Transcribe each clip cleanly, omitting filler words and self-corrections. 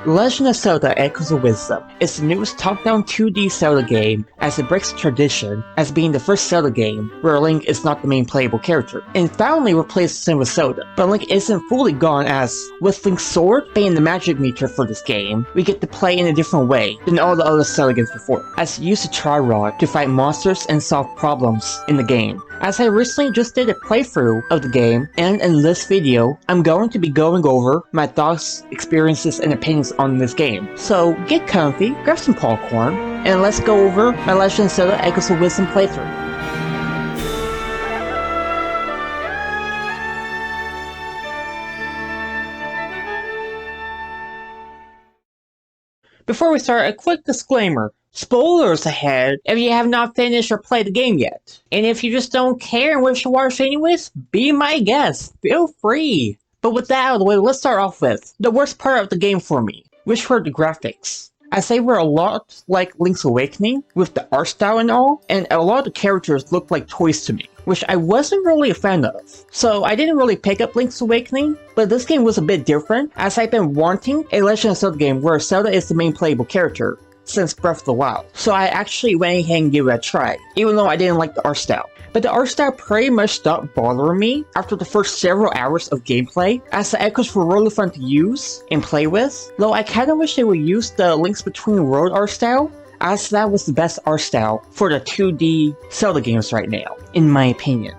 Legend of Zelda Echoes of Wisdom is the newest top-down 2D Zelda game as it breaks tradition as being the first Zelda game where Link is not the main playable character, and finally replaces him with Zelda. But Link isn't fully gone as, with Link's sword being the magic meter for this game, we get to play in a different way than all the other Zelda games before, as you use a Tri-Rod to fight monsters and solve problems in the game. As I recently just did a playthrough of the game, and in this video, I'm going to be going over my thoughts, experiences, and opinions on this game. So get comfy, grab some popcorn, and let's go over my Legend of Zelda Echoes of Wisdom playthrough. Before we start, a quick disclaimer. Spoilers ahead if you have not finished or played the game yet. And if you just don't care and wish to watch anyways, be my guest. Feel free. But with that out of the way, let's start off with the worst part of the game for me, which were the graphics. As they were a lot like Link's Awakening, with the art style and all, and a lot of the characters looked like toys to me, which I wasn't really a fan of. So I didn't really pick up Link's Awakening, but this game was a bit different, as I've been wanting a Legend of Zelda game where Zelda is the main playable character since Breath of the Wild. So I actually went ahead and gave it a try, even though I didn't like the art style. But the art style pretty much stopped bothering me after the first several hours of gameplay, as the echoes were really fun to use and play with, though I kinda wish they would use the Links Between World art style, as that was the best art style for the 2D Zelda games right now, in my opinion.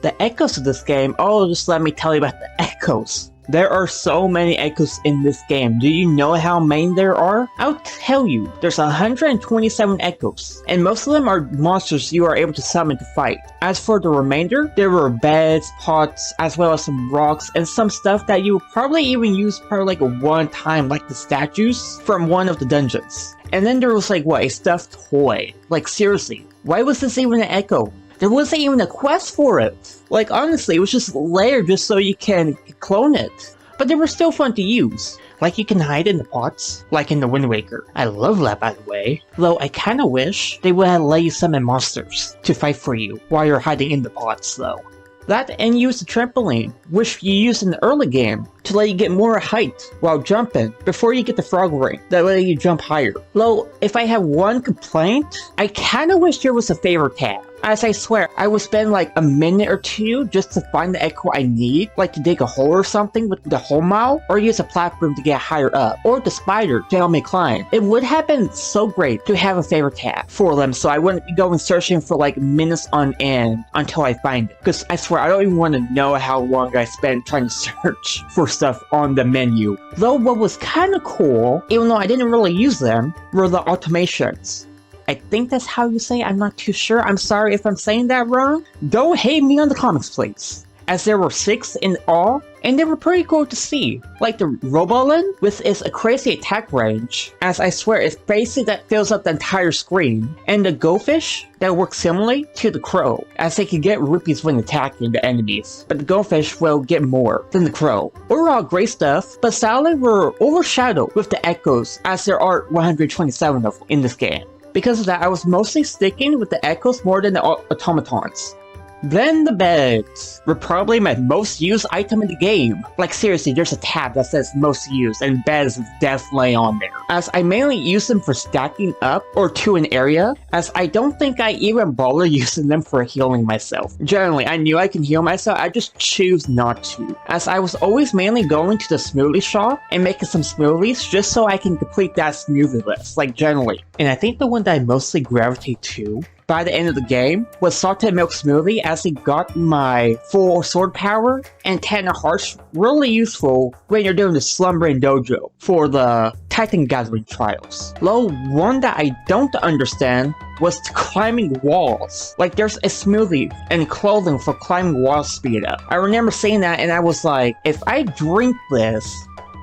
The echoes of this game, oh, just let me tell you about the echoes. There are so many echoes in this game. Do you know how many there are? I'll tell you. There's 127 echoes, and most of them are monsters you are able to summon to fight. As for the remainder, there were beds, pots, as well as some rocks, and some stuff that you would probably even use like one time, like the statues from one of the dungeons. And then there was like, what, a stuffed toy. Like seriously, why was this even an echo? There wasn't even a quest for it. Like honestly, it was just layered just so you can clone it. But they were still fun to use. Like you can hide in the pots, like in the Wind Waker. I love that, by the way. Though I kinda wish they would have let you summon monsters to fight for you while you're hiding in the pots though. That and use the trampoline, which you use in the early game to let you get more height while jumping before you get the frog ring that let you jump higher. Though, if I have one complaint, I kinda wish there was a favor tab. As I swear, I would spend like a minute or two just to find the echo I need, like to dig a hole or something with the hole mile, or use a platform to get higher up, or the spider to help me climb. It would have been so great to have a favor tab for them so I wouldn't be going searching for like minutes on end until I find it. Because I swear, I don't even want to know how long I spent trying to search for stuff on the menu. Though what was kinda cool, even though I didn't really use them, were the automations. I think that's how you say it, I'm not too sure. I'm sorry if I'm saying that wrong. Don't hate me on the comments, please. As there were 6 in all, and they were pretty cool to see. Like the Robolin, with its crazy attack range, as I swear it's basically that fills up the entire screen. And the Goldfish, that works similarly to the Crow, as they can get rupees when attacking the enemies, but the Goldfish will get more than the Crow. Overall great stuff, but sadly were overshadowed with the echoes, as there are 127 of them in this game. Because of that, I was mostly sticking with the echoes more than the automatons. Then the beds were probably my most used item in the game. Like seriously, there's a tab that says most used, and beds is definitely on there. As I mainly use them for stacking up or to an area, as I don't think I even bother using them for healing myself. Generally, I knew I can heal myself, I just choose not to. As I was always mainly going to the smoothie shop and making some smoothies just so I can complete that smoothie list, like generally. And I think the one that I mostly gravitate to by the end of the game was Salted Milk Smoothie, as it got my full sword power and 10 hearts, really useful when you're doing the Slumbering Dojo for the Titan Gathering Trials. Though one that I don't understand was climbing walls. Like there's a smoothie and clothing for climbing walls speed up. I remember seeing that and I was like, if I drink this,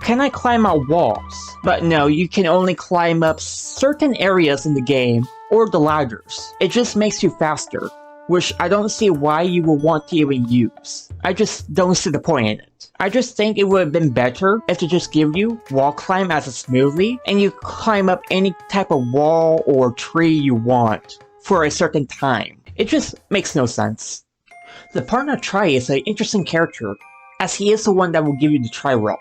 can I climb out walls? But no, you can only climb up certain areas in the game or the ladders. It just makes you faster, which I don't see why you would want to even use. I just don't see the point in it. I just think it would have been better if they just give you wall climb as a smoothie, and you climb up any type of wall or tree you want for a certain time. It just makes no sense. The partner Tri is an interesting character, as he is the one that will give you the Tri-Rod.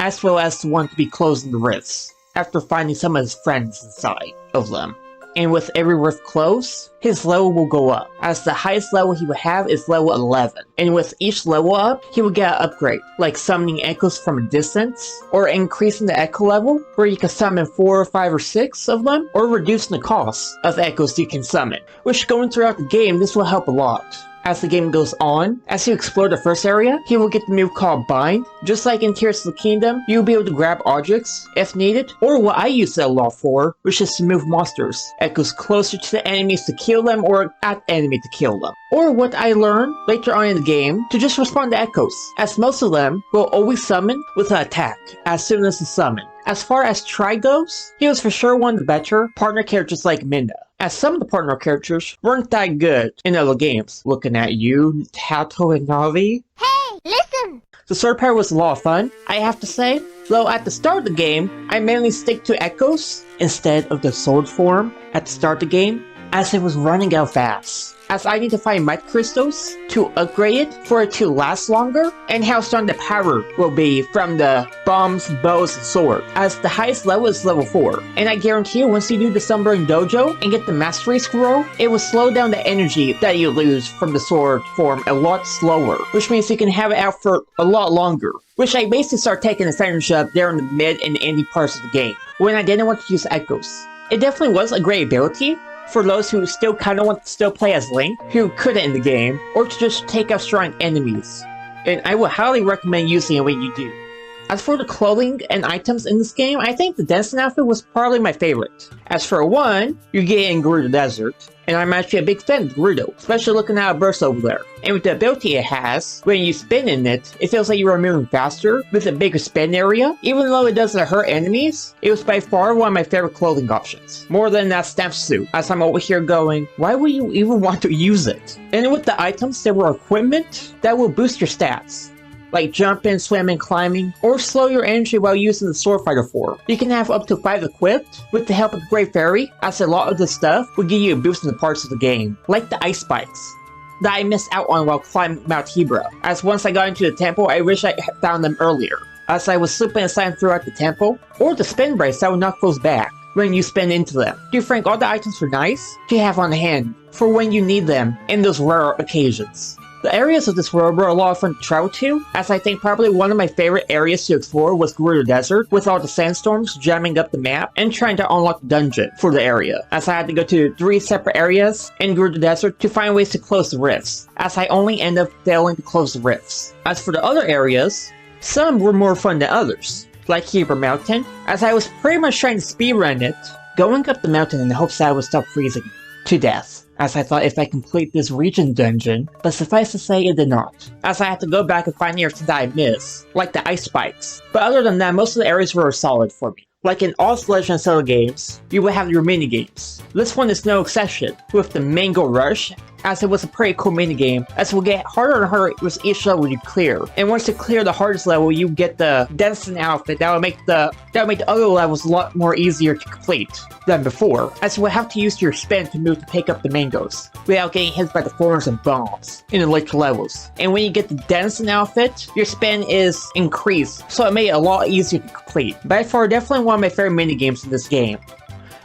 as well as the one to be closing the rifts, after finding some of his friends inside of them. And with every rift close, his level will go up, as the highest level he will have is level 11. And with each level up, he will get an upgrade, like summoning echoes from a distance, or increasing the echo level, where you can summon 4, 5, or 6 of them, or reducing the cost of echoes you can summon. Which going throughout the game, this will help a lot. As the game goes on, as you explore the first area, he will get the move called Bind. Just like in Tears of the Kingdom, you'll be able to grab objects, if needed, or what I use Zelda for, which is to move monsters. Echoes closer to the enemies to kill them, or at the enemy to kill them. Or what I learned later on in the game, to just respond to echoes, as most of them will always summon with an attack, as soon as it's summoned. As far as Tri goes, he was for sure one of the better partner characters like Minda, as some of the partner characters weren't that good in other games. Looking at you, Tato and Navi. Hey, listen! The sword pair was a lot of fun, I have to say, though at the start of the game, I mainly stick to echoes instead of the sword form at the start of the game, as it was running out fast. As I need to find might crystals to upgrade it for it to last longer, and how strong the power will be from the bombs, bows, and sword, as the highest level is level 4. And I guarantee you, once you do the Sunburn Dojo and get the Mastery Scroll, it will slow down the energy that you lose from the sword form a lot slower, which means you can have it out for a lot longer, which I basically start taking advantage of there in the mid and ending parts of the game, when I didn't want to use echoes. It definitely was a great ability for those who still kind of want to still play as Link, who couldn't in the game, or to just take out strong enemies. And I would highly recommend using it when you do. As for the clothing and items in this game, I think the dancing outfit was probably my favorite. As for one, you get in Gerudo Desert, and I'm actually a big fan of Gerudo, especially looking at a burst over there. And with the ability it has, when you spin in it, it feels like you are moving faster with a bigger spin area. Even though it doesn't hurt enemies, it was by far one of my favorite clothing options. More than that stamp suit, as I'm over here going, why would you even want to use it? And with the items, there were equipment that will boost your stats, like jumping, swimming, climbing, or slow your energy while using the sword fighter form. You can have up to 5 equipped with the help of the Great Fairy, as a lot of the stuff will give you a boost in the parts of the game, like the ice spikes that I missed out on while climbing Mount Hebra, as once I got into the temple, I wish I had found them earlier, as I was slipping and sliding throughout the temple, or the spin brace that will knock foes back when you spin into them. To Frank, all the items were nice to have on hand for when you need them in those rare occasions. The areas of this world were a lot of fun to travel to, as I think probably one of my favorite areas to explore was Gerudo Desert, with all the sandstorms jamming up the map and trying to unlock the dungeon for the area, as I had to go to 3 separate areas in Gerudo Desert to find ways to close the rifts, as I only end up failing to close the rifts. As for the other areas, some were more fun than others, like Hebra Mountain, as I was pretty much trying to speedrun it, going up the mountain in the hopes that I would stop freezing to death, as I thought if I complete this region dungeon, but suffice to say it did not, as I had to go back and find areas that I missed, like the ice spikes. But other than that, most of the areas were solid for me. Like in all Legend of Zelda games, you will have your mini-games. This one is no exception, with the Mango Rush, as it was a pretty cool minigame, as it will get harder and harder with each level you clear. And once you clear the hardest level, you get the dancing outfit that will make the other levels a lot more easier to complete than before, as you will have to use your spin to move to pick up the mangoes, without getting hit by the thorns and bombs in the later levels. And when you get the dancing outfit, your spin is increased, so it made it a lot easier to complete. By far, definitely one of my favorite minigames in this game.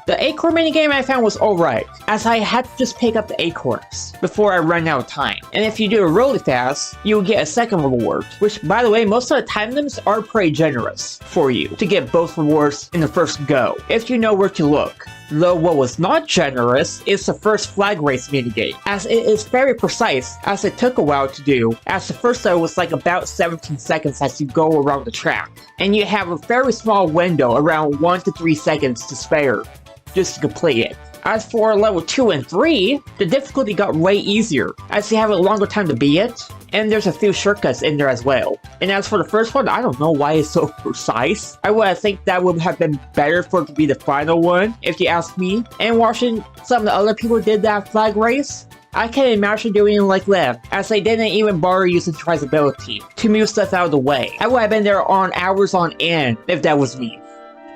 The acorn minigame I found was alright, as I had to just pick up the acorns before I ran out of time. And if you do it really fast, you will get a second reward, which by the way, most of the time limits are pretty generous for you to get both rewards in the first go, if you know where to look. Though what was not generous is the first flag race minigame, as it is very precise, as it took a while to do, as the first level was like about 17 seconds as you go around the track, and you have a very small window around 1 to 3 seconds to spare just to complete it. As for level 2 and 3, the difficulty got way easier, as you have a longer time to beat it, and there's a few shortcuts in there as well. And as for the first one, I don't know why it's so precise. I would think that would have been better for it to be the final one, if you ask me. And watching some of the other people did that flag race, I can't imagine doing it like them, as they didn't even bother using Tri's ability to move stuff out of the way. I would have been there on hours on end if that was me.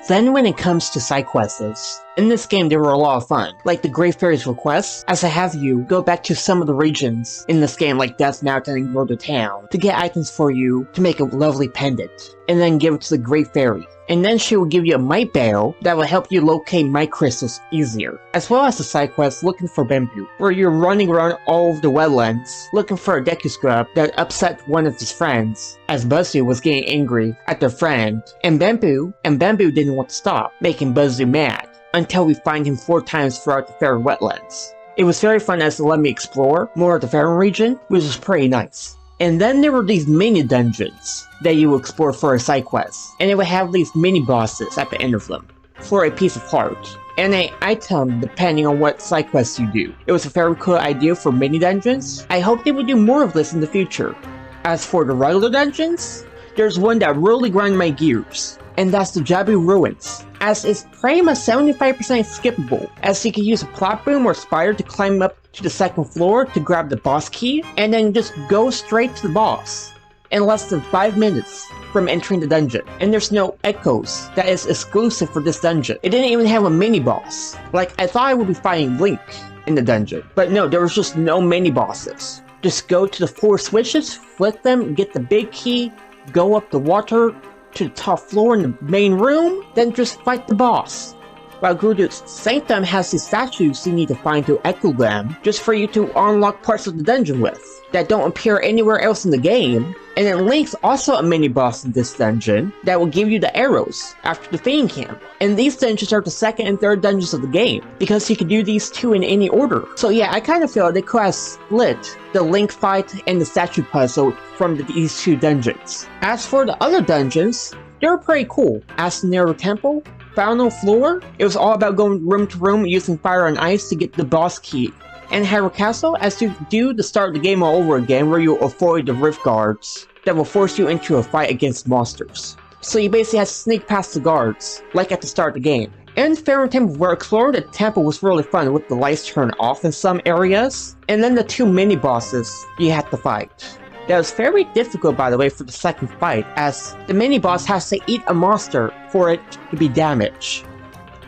Then when it comes to side quests, In this game, they were a lot of fun, like the Great Fairy's request, as I have you go back to some of the regions in this game like Death Mountain and Gordo Town to get items for you to make a lovely pendant, and then give it to the Great Fairy. And then she will give you a Might Barrel that will help you locate Might Crystals easier, as well as the side quest looking for Bamboo, where you're running around all of the wetlands looking for a Deku Scrub that upset one of his friends, as Buzzu was getting angry at their friend, and Bamboo didn't want to stop, making Buzzu mad, until we find him 4 times throughout the Faron wetlands. It was very fun as it let me explore more of the Faron region, which was pretty nice. And then there were these mini dungeons that you would explore for a side quest, and it would have these mini bosses at the end of them for a piece of heart and an item depending on what side quests you do. It was a very cool idea for mini dungeons. I hope they would do more of this in the future. As for the regular dungeons, there's one that really grinds my gears, and that's the Jabu Ruins, as it's pretty much 75% skippable, as you can use a platform or spider to climb up to the 2nd floor to grab the boss key, and then just go straight to the boss in less than 5 minutes from entering the dungeon. And there's no echoes that is exclusive for this dungeon. It didn't even have a mini boss. Like, I thought I would be fighting Link in the dungeon, but no, there was just no mini bosses. Just go to the 4 switches, flip them, get the big key, go up the water to the top floor in the main room, then just fight the boss. While Gerudo's Sanctum has these statues you need to find to echo them, just for you to unlock parts of the dungeon with, that don't appear anywhere else in the game. And then Link's also a mini boss in this dungeon that will give you the arrows after defeating him. And these dungeons are the 2nd and 3rd dungeons of the game, because you can do these 2 in any order. So yeah, I kind of feel they could have split the Link fight and the statue puzzle from these 2 dungeons. As for the other dungeons, they were pretty cool. As the Narrow Temple, Final Floor, it was all about going room to room using fire and ice to get the boss key. And Hyrule Castle, as you do the start of the game all over again, where you avoid the Rift Guards that will force you into a fight against monsters. So you basically have to sneak past the guards, like at the start of the game. And Faron Temple, where exploring the temple was really fun with the lights turned off in some areas, and then the 2 mini bosses you had to fight. That was very difficult, by the way, for the 2nd fight, as the mini boss has to eat a monster for it to be damaged.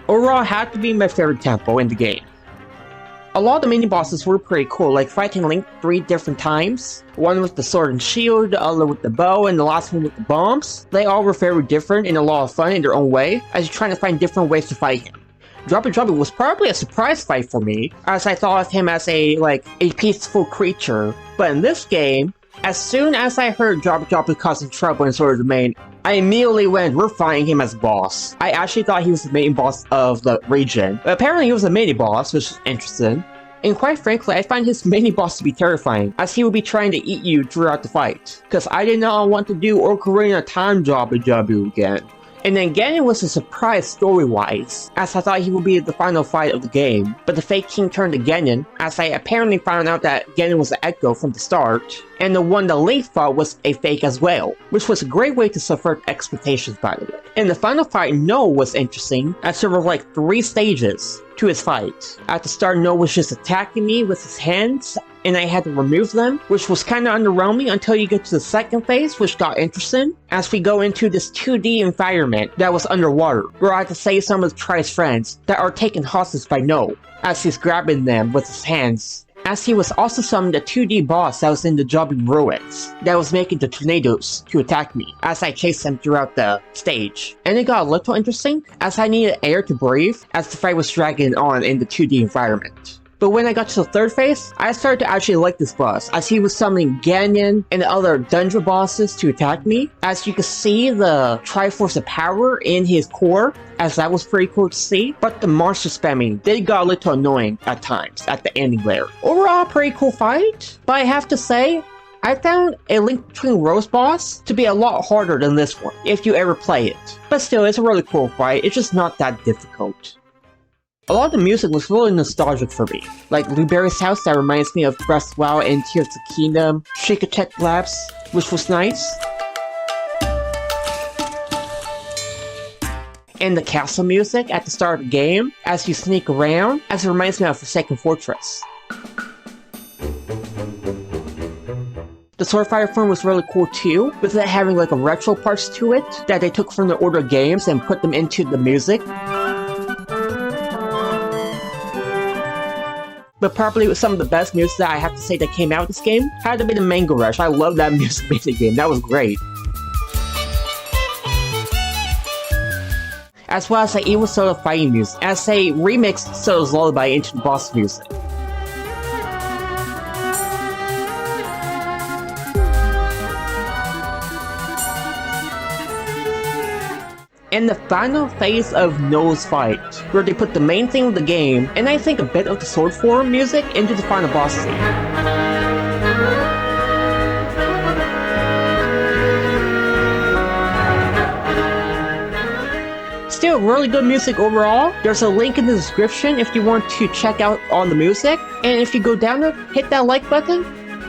Overall, it had to be my favorite temple in the game. A lot of the mini bosses were pretty cool, like fighting Link 3 different times. One with the sword and shield, the other with the bow, and the last one with the bombs. They all were very different and a lot of fun in their own way, as you're trying to find different ways to fight him. Droppy Droppy was probably a surprise fight for me, as I thought of him as a peaceful creature. But in this game, as soon as I heard Droppy Droppy causing trouble in Sword of the Main, I immediately went, we're fighting him as boss. I actually thought he was the main boss of the region, but apparently he was a mini boss, which is interesting. And quite frankly, I find his mini boss to be terrifying, as he will be trying to eat you throughout the fight. Cause I did not want to do Ocarina Time Droppy Droppy again. And then Ganon was a surprise story-wise, as I thought he would be the final fight of the game, but the fake king turned to Ganon, as I apparently found out that Ganon was an echo from the start, and the one that Link fought was a fake as well, which was a great way to subvert expectations, by the way. And the final fight, Noah, was interesting, as there were like 3 stages to his fight. At the start, Noah was just attacking me with his hands, and I had to remove them, which was kind of underwhelming until you get to the 2nd phase, which got interesting, as we go into this 2D environment that was underwater, where I had to save some of Tri's friends that are taken hostage by Noah, as he's grabbing them with his hands. As he was also summoned a 2D boss that was in the Jabu Ruins, that was making the tornadoes to attack me, as I chased them throughout the stage. And it got a little interesting, as I needed air to breathe, as the fight was dragging on in the 2D environment. But when I got to the 3rd phase, I started to actually like this boss, as he was summoning Ganon and the other dungeon bosses to attack me. As you can see the Triforce of Power in his core, as that was pretty cool to see. But the monster spamming did got a little annoying at times at the ending layer. Overall, pretty cool fight, but I have to say, I found A Link Between Worlds boss to be a lot harder than this one, if you ever play it. But still, it's a really cool fight, it's just not that difficult. A lot of the music was really nostalgic for me, like Blueberry's House that reminds me of Breath of the Wild and Tears of the Kingdom, Shake Attack Labs, which was nice. And the castle music at the start of the game, as you sneak around, as it reminds me of Forsaken Fortress. The Sword Fighter form was really cool too, with it having like a retro parts to it that they took from the older games and put them into the music. but probably some of the best music that I have to say that came out of this game had to be the Mango Rush. I love that music in the game. That was great. As well as the Evil Zelda fighting music, as they remixed Zelda's Lullaby into the boss music. And the final phase of Noel's fight, where they put the main theme of the game, and I think a bit of the sword form music, into the final boss scene. Still really good music overall. There's a link in the description if you want to check out all the music, and if you go down there, hit that like button.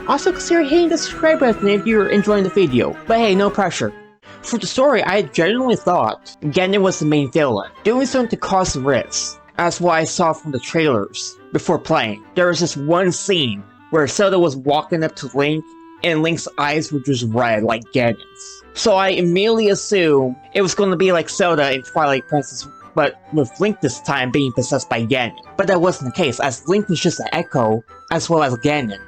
Also consider hitting the subscribe button if you're enjoying the video, but hey, no pressure. For the story, I genuinely thought Ganon was the main villain, doing something to cause rifts, as what I saw from the trailers before playing. There was this one scene where Zelda was walking up to Link, and Link's eyes were just red like Ganon's. So I immediately assumed it was going to be like Zelda in Twilight Princess, but with Link this time being possessed by Ganon. But that wasn't the case, as Link was just an echo, as well as Ganon.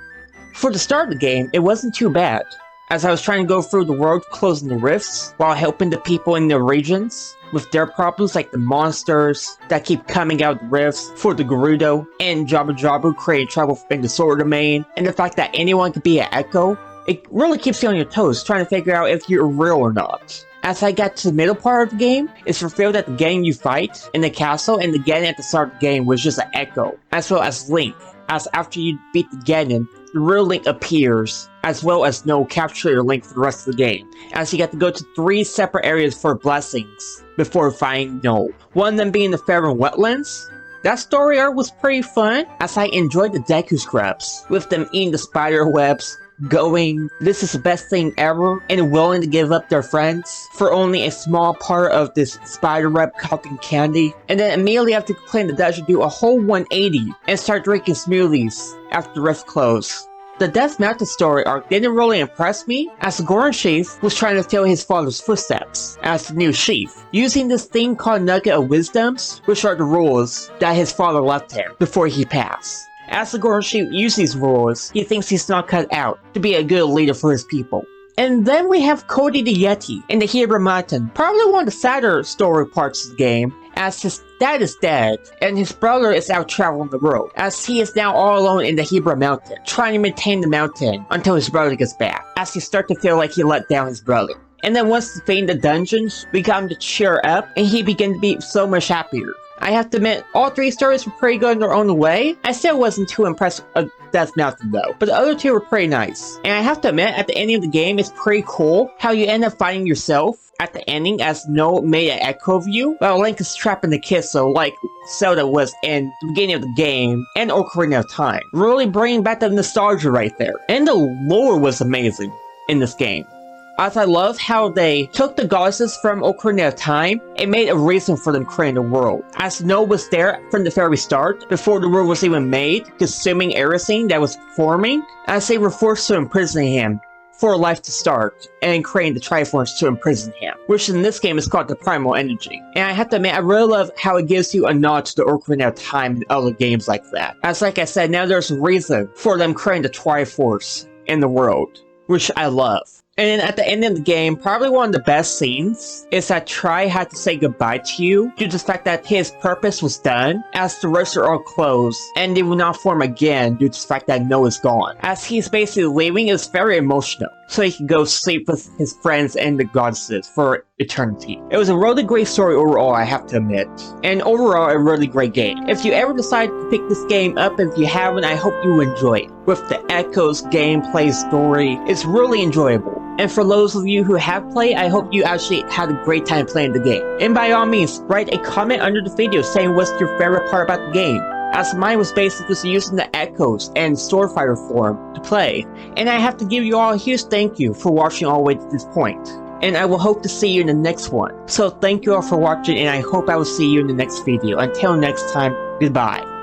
For the start of the game, it wasn't too bad, as I was trying to go through the world closing the rifts, while helping the people in the regions with their problems, like the monsters that keep coming out of the rifts, for the Gerudo, and Jabu Jabu creating trouble in the Sword Domain, and the fact that anyone could be an echo. It really keeps you on your toes, trying to figure out if you're real or not. As I got to the middle part of the game, it's revealed that the Ganon you fight in the castle and the Ganon at the start of the game was just an echo, as well as Link, as after you beat the Ganon, the real Link appears, as well as no capture your Link for the rest of the game, as you get to go to 3 separate areas for blessings before finding Noel. One of them being the Faron Wetlands. That story arc was pretty fun, as I enjoyed the Deku Scrubs, with them eating the spider webs, going, "This is the best thing ever," and willing to give up their friends for only a small part of this spider web cotton candy, and then immediately after clearing the dungeon do a whole 180 and start drinking smoothies after the rift closed. The Death Mountain story arc didn't really impress me, as the Goron Chief was trying to fill his father's footsteps as the new chief, using this thing called Nugget of Wisdoms, which are the rules that his father left him before he passed. As the Goron Chief uses these rules, he thinks he's not cut out to be a good leader for his people. And then we have Cody the Yeti in the Hebra Mountain, probably one of the sadder story parts of the game, as his dad is dead, and his brother is out traveling the world, as he is now all alone in the Hebra Mountain, trying to maintain the mountain until his brother gets back, as he starts to feel like he let down his brother. And then once defeating the dungeons, we got him to cheer up, and he began to be so much happier. I have to admit, all 3 stories were pretty good in their own way. I still wasn't too impressed with Death Mountain though, but the other 2 were pretty nice. And I have to admit, at the ending of the game, it's pretty cool how you end up finding yourself at the ending, as Noel made an echo of you, while Link is trapped in the Kissel like Zelda was in the beginning of the game, and Ocarina of Time. Really bringing back the nostalgia right there. And the lore was amazing in this game, as I love how they took the goddesses from Ocarina of Time and made a reason for them creating the world. As Noel was there from the very start, before the world was even made, consuming everything that was forming, as they were forced to imprison him for life to start, and creating the Triforce to imprison him, which in this game is called the Primal Energy. And I have to admit, I really love how it gives you a nod to the Ocarina of Time and other games like that. As like I said, now there's a reason for them creating the Triforce in the world, which I love. And then at the end of the game, probably one of the best scenes is that Tri had to say goodbye to you due to the fact that his purpose was done, as the rifts are all closed and they will not form again due to the fact that Noah is gone. As he's basically leaving, it's very emotional, so he can go sleep with his friends and the goddesses for eternity. It was a really great story overall, I have to admit, and overall a really great game. If you ever decide to pick this game up, if you haven't, I hope you enjoy it. With the echoes, gameplay, story, it's really enjoyable. And for those of you who have played, I hope you actually had a great time playing the game. And by all means, write a comment under the video saying what's your favorite part about the game, as mine was basically just using the echoes and sword fighter form to play. And I have to give you all a huge thank you for watching all the way to this point. And I will hope to see you in the next one. So thank you all for watching, and I hope I will see you in the next video. Until next time, goodbye.